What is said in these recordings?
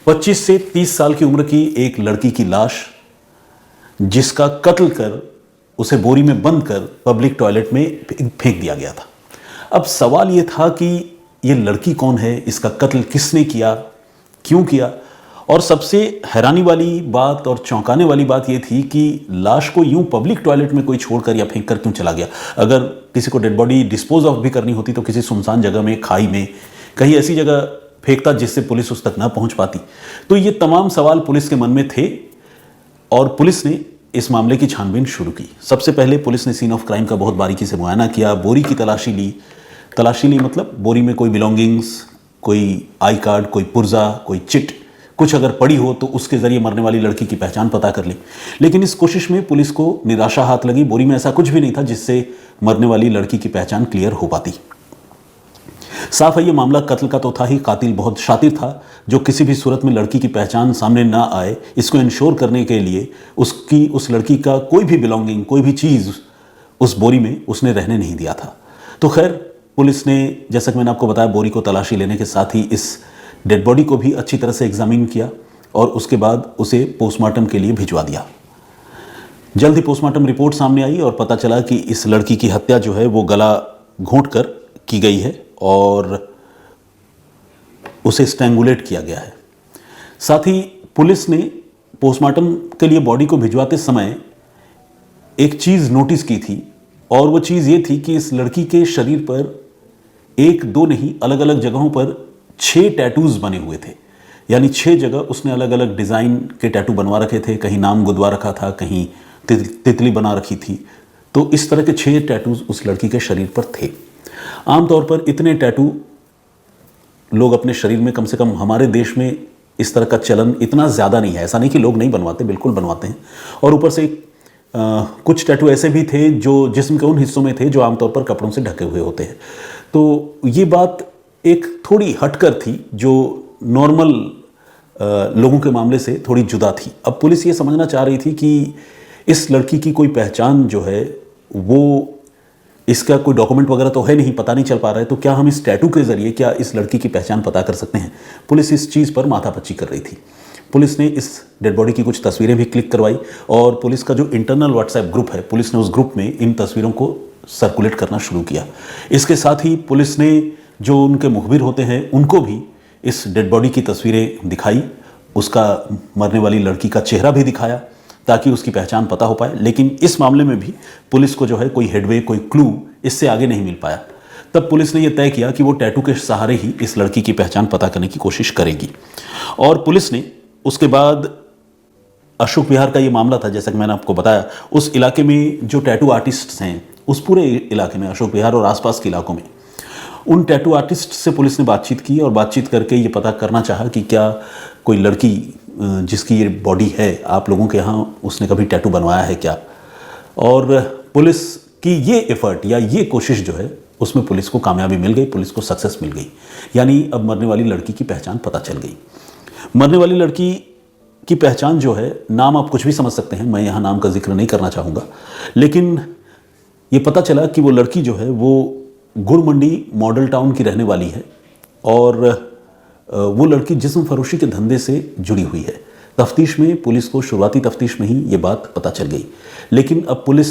25 से 30 साल की उम्र की एक लड़की की लाश, जिसका कत्ल कर उसे बोरी में बंद कर पब्लिक टॉयलेट में फेंक दिया गया था। अब सवाल यह था कि यह लड़की कौन है, इसका कत्ल किसने किया, क्यों किया। और सबसे हैरानी वाली बात और चौंकाने वाली बात यह थी कि लाश को यूं पब्लिक टॉयलेट में कोई छोड़कर या फेंक कर क्यों चला गया। अगर किसी को डेड बॉडी डिस्पोज ऑफ भी करनी होती तो किसी सुनसान जगह में, खाई में, कहीं ऐसी जगह फेंकता जिससे पुलिस उस तक ना पहुंच पाती। तो ये तमाम सवाल पुलिस के मन में थे और पुलिस ने इस मामले की छानबीन शुरू की। सबसे पहले पुलिस ने सीन ऑफ क्राइम का बहुत बारीकी से मुआयना किया, बोरी की तलाशी ली मतलब बोरी में कोई बिलोंगिंग्स, कोई आई कार्ड, कोई पुर्जा, कोई चिट कुछ अगर पड़ी हो तो उसके जरिए मरने वाली लड़की की पहचान पता कर ली। लेकिन इस कोशिश में पुलिस को निराशा हाथ लगी। बोरी में ऐसा कुछ भी नहीं था जिससे मरने वाली लड़की की पहचान क्लियर हो पाती। साफ है ये मामला कत्ल का तो था ही, कातिल बहुत शातिर था जो किसी भी सूरत में लड़की की पहचान सामने ना आए इसको इंश्योर करने के लिए उस लड़की का कोई भी बिलोंगिंग, कोई भी चीज़ उस बोरी में उसने रहने नहीं दिया था। तो खैर पुलिस ने, जैसा कि मैंने आपको बताया, बोरी को तलाशी लेने के साथ ही इस डेड बॉडी को भी अच्छी तरह से एग्जामिन किया और उसके बाद उसे पोस्टमार्टम के लिए भिजवा दिया। जल्द ही पोस्टमार्टम रिपोर्ट सामने आई और पता चला कि इस लड़की की हत्या जो है वो गला घोंट कर की गई है और उसे स्ट्रैंगुलेट किया गया है। साथ ही पुलिस ने पोस्टमार्टम के लिए बॉडी को भिजवाते समय एक चीज़ नोटिस की थी और वो चीज़ ये थी कि इस लड़की के शरीर पर एक दो नहीं, अलग अलग जगहों पर 6 टैटूज बने हुए थे। यानी 6 जगह उसने अलग अलग डिज़ाइन के टैटू बनवा रखे थे, कहीं नाम गुदवा रखा था, कहीं तितली बना रखी थी। तो इस तरह के 6 टैटूज उस लड़की के शरीर पर थे। आमतौर पर इतने टैटू लोग अपने शरीर में, कम से कम हमारे देश में इस तरह का चलन इतना ज़्यादा नहीं है। ऐसा नहीं कि लोग नहीं बनवाते, बिल्कुल बनवाते हैं। और ऊपर से कुछ टैटू ऐसे भी थे जो जिस्म के उन हिस्सों में थे जो आमतौर पर कपड़ों से ढके हुए होते हैं। तो ये बात एक थोड़ी हटकर थी जो नॉर्मल लोगों के मामले से थोड़ी जुदा थी। अब पुलिस ये समझना चाह रही थी कि इस लड़की की कोई पहचान जो है वो, इसका कोई डॉक्यूमेंट वगैरह तो है नहीं, पता नहीं चल पा रहा है, तो क्या हम इस टैटू के जरिए क्या इस लड़की की पहचान पता कर सकते हैं। पुलिस इस चीज़ पर माथापच्ची कर रही थी। पुलिस ने इस डेड बॉडी की कुछ तस्वीरें भी क्लिक करवाई और पुलिस का जो इंटरनल व्हाट्सएप ग्रुप है, पुलिस ने उस ग्रुप में इन तस्वीरों को सर्कुलेट करना शुरू किया। इसके साथ ही पुलिस ने जो उनके मुखबिर होते हैं उनको भी इस डेड बॉडी की तस्वीरें दिखाई, उसका मरने वाली लड़की का चेहरा भी दिखाया ताकि उसकी पहचान पता हो पाए। लेकिन इस मामले में भी पुलिस को जो है कोई हेडवे, कोई क्लू इससे आगे नहीं मिल पाया। तब पुलिस ने यह तय किया कि वो टैटू के सहारे ही इस लड़की की पहचान पता करने की कोशिश करेगी। और पुलिस ने उसके बाद अशोक विहार का ये मामला था, जैसा कि मैंने आपको बताया, उस इलाके में जो टैटू आर्टिस्ट्स हैं, उस पूरे इलाके में, अशोक विहार और आसपास के इलाकों में, उन टैटू आर्टिस्ट से पुलिस ने बातचीत की और बातचीत करके ये पता करना चाहा कि क्या कोई लड़की जिसकी ये बॉडी है आप लोगों के यहाँ, उसने कभी टैटू बनवाया है क्या। और पुलिस की ये एफर्ट या ये कोशिश जो है उसमें पुलिस को कामयाबी मिल गई, पुलिस को सक्सेस मिल गई। यानी अब मरने वाली लड़की की पहचान पता चल गई। मरने वाली लड़की की पहचान जो है, नाम आप कुछ भी समझ सकते हैं, मैं यहाँ नाम का जिक्र नहीं करना चाहूँगा, लेकिन ये पता चला कि वो लड़की जो है वो गुड़ मंडी मॉडल टाउन की रहने वाली है और वो लड़की जिस्म फरोशी के धंधे से जुड़ी हुई है। तफ्तीश में पुलिस को, शुरुआती तफ्तीश में ही ये बात पता चल गई। लेकिन अब पुलिस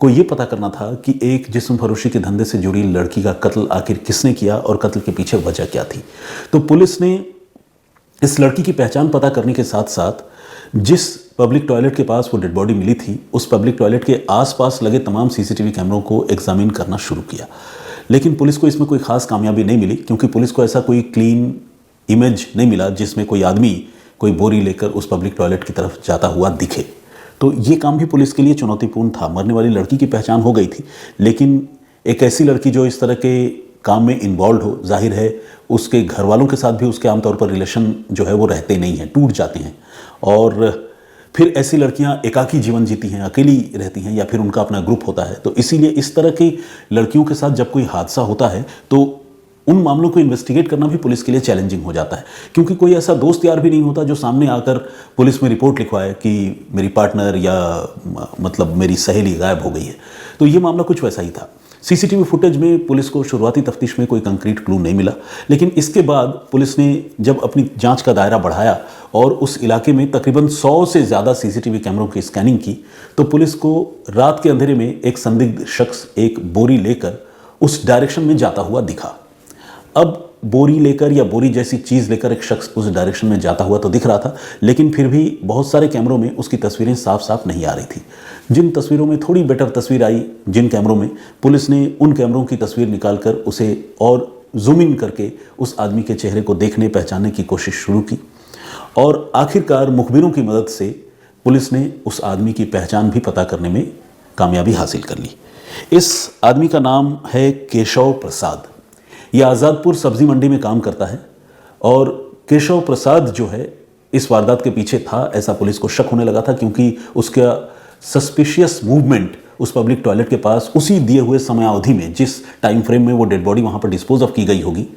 को ये पता करना था कि एक जिस्म फरोशी के धंधे से जुड़ी लड़की का कत्ल आखिर किसने किया और कत्ल के पीछे वजह क्या थी। तो पुलिस ने इस लड़की की पहचान पता करने के साथ साथ जिस पब्लिक टॉयलेट के पास वो डेड बॉडी मिली थी, उस पब्लिक टॉयलेट के आसपास लगे तमाम सीसीटीवी कैमरों को एग्जामिन करना शुरू किया। लेकिन पुलिस को इसमें कोई खास कामयाबी नहीं मिली, क्योंकि पुलिस को ऐसा कोई क्लीन इमेज नहीं मिला जिसमें कोई आदमी कोई बोरी लेकर उस पब्लिक टॉयलेट की तरफ जाता हुआ दिखे। तो ये काम भी पुलिस के लिए चुनौतीपूर्ण था। मरने वाली लड़की की पहचान हो गई थी, लेकिन एक ऐसी लड़की जो इस तरह के काम में इन्वॉल्व हो, जाहिर है उसके घर वालों के साथ भी उसके आमतौर पर रिलेशन जो है वो रहते नहीं हैं, टूट जाते हैं। और फिर ऐसी लड़कियां एकाकी जीवन जीती हैं, अकेली रहती हैं, या फिर उनका अपना ग्रुप होता है। तो इसीलिए इस तरह की लड़कियों के साथ जब कोई हादसा होता है तो उन मामलों को इन्वेस्टिगेट करना भी पुलिस के लिए चैलेंजिंग हो जाता है, क्योंकि कोई ऐसा दोस्त यार भी नहीं होता जो सामने आकर पुलिस में रिपोर्ट लिखवाए कि मेरी पार्टनर या मतलब मेरी सहेली गायब हो गई है। तो ये मामला कुछ वैसा ही था। सीसीटीवी फुटेज में पुलिस को शुरुआती तफ्तीश में कोई कंक्रीट क्लू नहीं मिला, लेकिन इसके बाद पुलिस ने जब अपनी जांच का दायरा बढ़ाया और उस इलाके में तकरीबन 100 से ज़्यादा सीसीटीवी कैमरों की स्कैनिंग की, तो पुलिस को रात के अंधेरे में एक संदिग्ध शख्स एक बोरी लेकर उस डायरेक्शन में जाता हुआ दिखा। अब बोरी लेकर या बोरी जैसी चीज़ लेकर एक शख्स उस डायरेक्शन में जाता हुआ तो दिख रहा था, लेकिन फिर भी बहुत सारे कैमरों में उसकी तस्वीरें साफ साफ नहीं आ रही थी। जिन तस्वीरों में थोड़ी बेटर तस्वीर आई, जिन कैमरों में, पुलिस ने उन कैमरों की तस्वीर निकालकर उसे और जूम इन करके उस आदमी के चेहरे को देखने पहचानने की कोशिश शुरू की और आखिरकार मुखबिरों की मदद से पुलिस ने उस आदमी की पहचान भी पता करने में कामयाबी हासिल कर ली। इस आदमी का नाम है केशव प्रसाद। यह आज़ादपुर सब्जी मंडी में काम करता है और केशव प्रसाद जो है इस वारदात के पीछे था, ऐसा पुलिस को शक होने लगा था, क्योंकि उसका सस्पिशियस मूवमेंट उस पब्लिक टॉयलेट के पास उसी दिए हुए समयावधि में, जिस टाइम फ्रेम में वो डेड बॉडी वहाँ पर डिस्पोज ऑफ की गई होगी,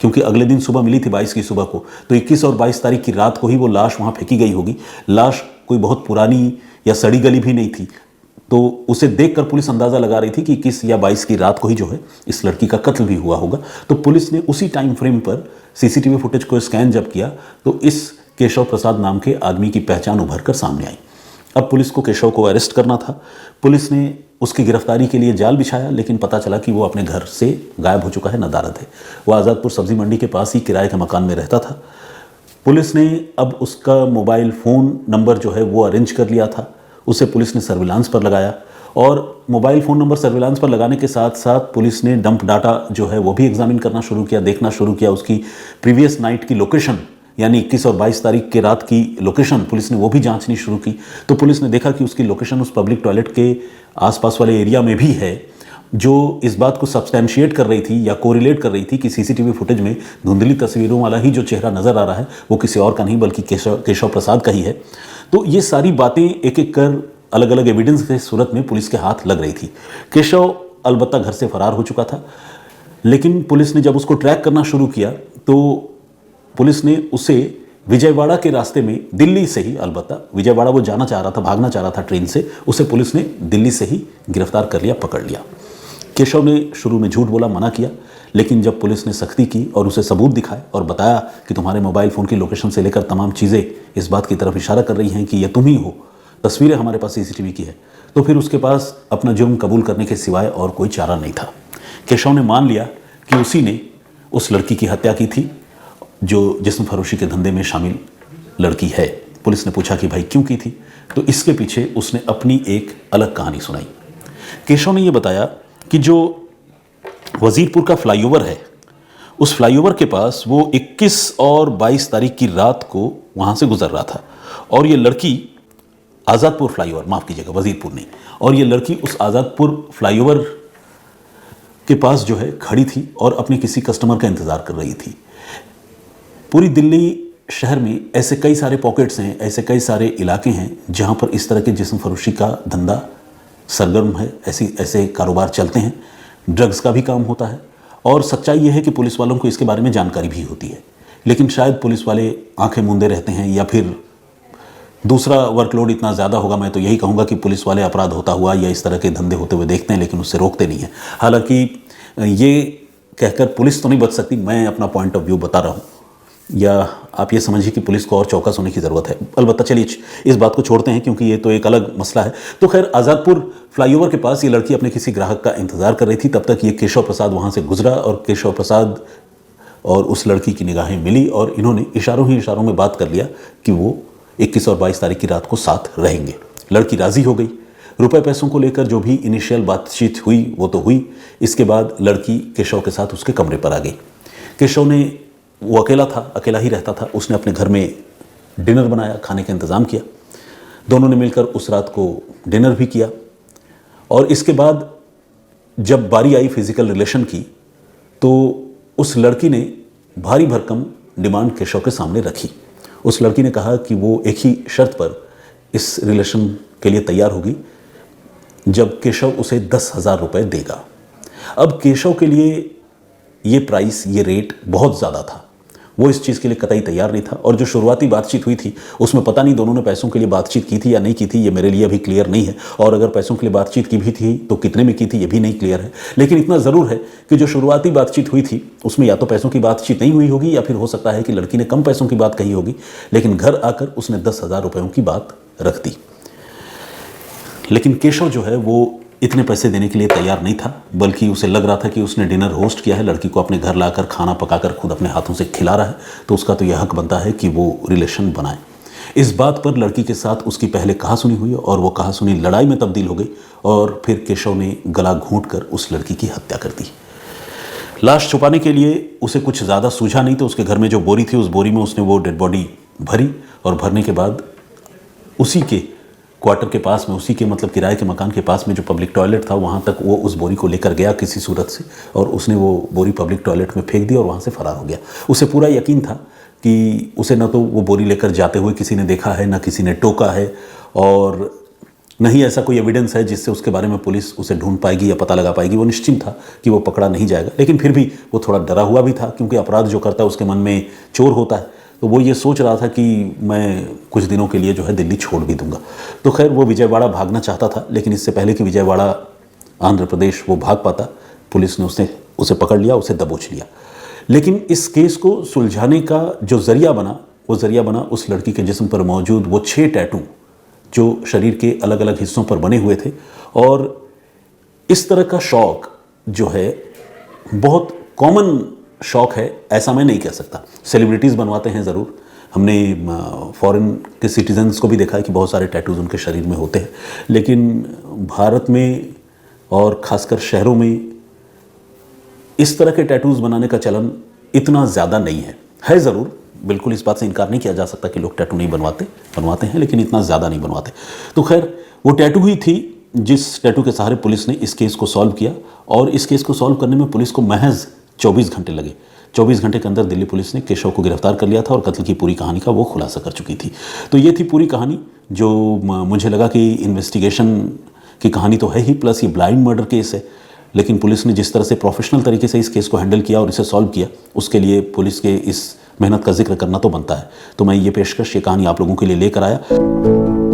क्योंकि अगले दिन सुबह मिली थी 22 की सुबह को, तो 21 और 22 तारीख की रात को ही वो लाश वहाँ फेंकी गई होगी। लाश कोई बहुत पुरानी या सड़ी गली भी नहीं थी, तो उसे देखकर पुलिस अंदाज़ा लगा रही थी कि 21 या 22 की रात को ही जो है इस लड़की का कत्ल भी हुआ होगा। तो पुलिस ने उसी टाइम फ्रेम पर सीसीटीवी फुटेज को स्कैन जब किया तो इस केशव प्रसाद नाम के आदमी की पहचान उभर कर सामने आई। अब पुलिस को केशव को अरेस्ट करना था। पुलिस ने उसकी गिरफ्तारी के लिए जाल बिछाया, लेकिन पता चला कि वो अपने घर से गायब हो चुका है, नदारद है। वो आज़ादपुर सब्जी मंडी के पास ही किराए के मकान में रहता था। पुलिस ने अब उसका मोबाइल फ़ोन नंबर जो है वो अरेंज कर लिया था, उसे पुलिस ने सर्विलांस पर लगाया और मोबाइल फ़ोन नंबर सर्विलांस पर लगाने के साथ साथ पुलिस ने डंप डाटा जो है वो भी एग्जामिन करना शुरू किया, देखना शुरू किया। उसकी प्रीवियस नाइट की लोकेशन, यानी 21 और 22 तारीख के रात की लोकेशन, पुलिस ने वो भी जांचनी शुरू की। तो पुलिस ने देखा कि उसकी लोकेशन उस पब्लिक टॉयलेट के आसपास वाले एरिया में भी है, जो इस बात को सब्सटैंशिएट कर रही थी या कोरिलेट कर रही थी कि सीसीटीवी फुटेज में धुंधली तस्वीरों वाला ही जो चेहरा नज़र आ रहा है वो किसी और का नहीं बल्कि केशव प्रसाद का ही है। तो ये सारी बातें एक एक कर अलग अलग एविडेंस के सूरत में पुलिस के हाथ लग रही थी। केशव अलबत्ता घर से फरार हो चुका था, लेकिन पुलिस ने जब उसको ट्रैक करना शुरू किया तो पुलिस ने उसे विजयवाड़ा के रास्ते में, दिल्ली से ही, अलबत्ता विजयवाड़ा वो जाना चाह रहा था, भागना चाह रहा था ट्रेन से, उसे पुलिस ने दिल्ली से ही गिरफ्तार कर लिया, पकड़ लिया। केशव ने शुरू में झूठ बोला, मना किया, लेकिन जब पुलिस ने सख्ती की और उसे सबूत दिखाए और बताया कि तुम्हारे मोबाइल फ़ोन की लोकेशन से लेकर तमाम चीज़ें इस बात की तरफ इशारा कर रही हैं कि यह तुम ही हो, तस्वीरें हमारे पास सीसीटीवी की है, तो फिर उसके पास अपना जुर्म कबूल करने के सिवाय और कोई चारा नहीं था। केशव ने मान लिया कि उसी ने उस लड़की की हत्या की थी जो जिस्म फरोशी के धंधे में शामिल लड़की है। पुलिस ने पूछा कि भाई क्यों की थी, तो इसके पीछे उसने अपनी एक अलग कहानी सुनाई। केशव ने यह बताया कि जो वजीरपुर का फ्लाईओवर है, उस फ्लाईओवर के पास वो 21 और 22 तारीख की रात को वहाँ से गुजर रहा था और ये लड़की आज़ादपुर फ्लाईओवर, माफ़ कीजिएगा वजीरपुर नहीं, और ये लड़की उस आज़ादपुर फ्लाईओवर के पास जो है खड़ी थी और अपने किसी कस्टमर का इंतज़ार कर रही थी। पूरी दिल्ली शहर में ऐसे कई सारे पॉकेट्स हैं, ऐसे कई सारे इलाके हैं जहाँ पर इस तरह के जिस्म फरोशी का धंधा सरगर्म है, ऐसे कारोबार चलते हैं, ड्रग्स का भी काम होता है। और सच्चाई यह है कि पुलिस वालों को इसके बारे में जानकारी भी होती है, लेकिन शायद पुलिस वाले आंखें मूंदे रहते हैं या फिर दूसरा वर्कलोड इतना ज़्यादा होगा। मैं तो यही कहूँगा कि पुलिस वाले अपराध होता हुआ या इस तरह के धंधे होते हुए देखते हैं, लेकिन उससे रोकते नहीं हैं। हालांकि ये कहकर पुलिस तो नहीं बच सकती, मैं अपना पॉइंट ऑफ व्यू बता रहा हूँ, या आप ये समझिए कि पुलिस को और चौकस होने की ज़रूरत है। अलबत्ता चलिए इस बात को छोड़ते हैं क्योंकि ये तो एक अलग मसला है। तो खैर, आज़ादपुर फ्लाईओवर के पास ये लड़की अपने किसी ग्राहक का इंतज़ार कर रही थी, तब तक ये केशव प्रसाद वहाँ से गुजरा और केशव प्रसाद और उस लड़की की निगाहें मिली और इन्होंने इशारों ही इशारों में बात कर लिया कि वो 21 और 22 तारीख की रात को साथ रहेंगे। लड़की राज़ी हो गई। रुपए पैसों को लेकर जो भी इनिशियल बातचीत हुई वो तो हुई। इसके बाद लड़की केशव के साथ उसके कमरे पर आ गई। केशव ने, वो अकेला था, अकेला ही रहता था, उसने अपने घर में डिनर बनाया, खाने का इंतज़ाम किया। दोनों ने मिलकर उस रात को डिनर भी किया और इसके बाद जब बारी आई फिज़िकल रिलेशन की तो उस लड़की ने भारी भरकम डिमांड केशव के सामने रखी। उस लड़की ने कहा कि वो एक ही शर्त पर इस रिलेशन के लिए तैयार होगी जब केशव उसे 10,000 रुपये देगा। अब केशव के लिए ये प्राइस, ये रेट बहुत ज़्यादा था। वो इस चीज़ के लिए कतई तैयार नहीं था। और जो शुरुआती बातचीत हुई थी उसमें पता नहीं दोनों ने पैसों के लिए बातचीत की थी या नहीं की थी, ये मेरे लिए अभी क्लियर नहीं है। और अगर पैसों के लिए बातचीत की भी थी तो कितने में की थी ये भी नहीं क्लियर है। लेकिन इतना ज़रूर है कि जो शुरुआती बातचीत हुई थी उसमें या तो पैसों की बातचीत नहीं हुई होगी या फिर हो सकता है कि लड़की ने कम पैसों की बात कही होगी, लेकिन घर आकर उसने 10,000 रुपयों की बात रख दी। लेकिन केशव जो है वो इतने पैसे देने के लिए तैयार नहीं था, बल्कि उसे लग रहा था कि उसने डिनर होस्ट किया है, लड़की को अपने घर लाकर खाना पकाकर खुद अपने हाथों से खिला रहा है, तो उसका तो यह हक बनता है कि वो रिलेशन बनाए। इस बात पर लड़की के साथ उसकी पहले कहासुनी हुई और वो कहासुनी लड़ाई में तब्दील हो गई और फिर केशव ने गला घोंटकर उस लड़की की हत्या कर दी। लाश छुपाने के लिए उसे कुछ ज़्यादा सूझा नहीं, तो उसके घर में जो बोरी थी उस बोरी में उसने वो डेड बॉडी भरी और भरने के बाद उसी के क्वार्टर के पास में, उसी के मतलब किराए के मकान के पास में जो पब्लिक टॉयलेट था वहाँ तक वो उस बोरी को लेकर गया किसी सूरत से, और उसने वो बोरी पब्लिक टॉयलेट में फेंक दी और वहाँ से फरार हो गया। उसे पूरा यकीन था कि उसे न तो वो बोरी लेकर जाते हुए किसी ने देखा है, न किसी ने टोका है, और न ही ऐसा कोई एविडेंस है जिससे उसके बारे में पुलिस उसे ढूंढ पाएगी या पता लगा पाएगी। वो निश्चिंत था कि वो पकड़ा नहीं जाएगा, लेकिन फिर भी वो थोड़ा डरा हुआ भी था, क्योंकि अपराध जो करता है उसके मन में चोर होता है। तो वो ये सोच रहा था कि मैं कुछ दिनों के लिए जो है दिल्ली छोड़ भी दूंगा। तो खैर वो विजयवाड़ा भागना चाहता था, लेकिन इससे पहले कि विजयवाड़ा आंध्र प्रदेश वो भाग पाता, पुलिस ने उसे पकड़ लिया, उसे दबोच लिया। लेकिन इस केस को सुलझाने का जो जरिया बना, वो जरिया बना उस लड़की के जिस्म पर मौजूद वो 6 टैटू जो शरीर के अलग अलग हिस्सों पर बने हुए थे। और इस तरह का शौक जो है बहुत कॉमन शौक है, ऐसा मैं नहीं कह सकता। सेलिब्रिटीज़ बनवाते हैं ज़रूर, हमने फॉरेन के सिटीजन्स को भी देखा है कि बहुत सारे टैटूज़ उनके शरीर में होते हैं, लेकिन भारत में और ख़ासकर शहरों में इस तरह के टैटूज़ बनाने का चलन इतना ज़्यादा नहीं है ज़रूर, बिल्कुल इस बात से इनकार नहीं किया जा सकता कि लोग टैटू नहीं बनवाते हैं, लेकिन इतना ज़्यादा नहीं बनवाते। तो खैर वो टैटू ही थी जिस टैटू के सहारे पुलिस ने इस केस को सॉल्व किया, और इस केस को सॉल्व करने में पुलिस को महज 24 घंटे लगे। 24 घंटे के अंदर दिल्ली पुलिस ने केशव को गिरफ्तार कर लिया था और कत्ल की पूरी कहानी का वो खुलासा कर चुकी थी। तो ये थी पूरी कहानी, जो मुझे लगा कि इन्वेस्टिगेशन की कहानी तो है ही, प्लस ये ब्लाइंड मर्डर केस है, लेकिन पुलिस ने जिस तरह से प्रोफेशनल तरीके से इस केस को हैंडल किया और इसे सॉल्व किया, उसके लिए पुलिस के इस मेहनत का जिक्र करना तो बनता है। तो मैं ये पेशकश, ये कहानी आप लोगों के लिए लेकर आया।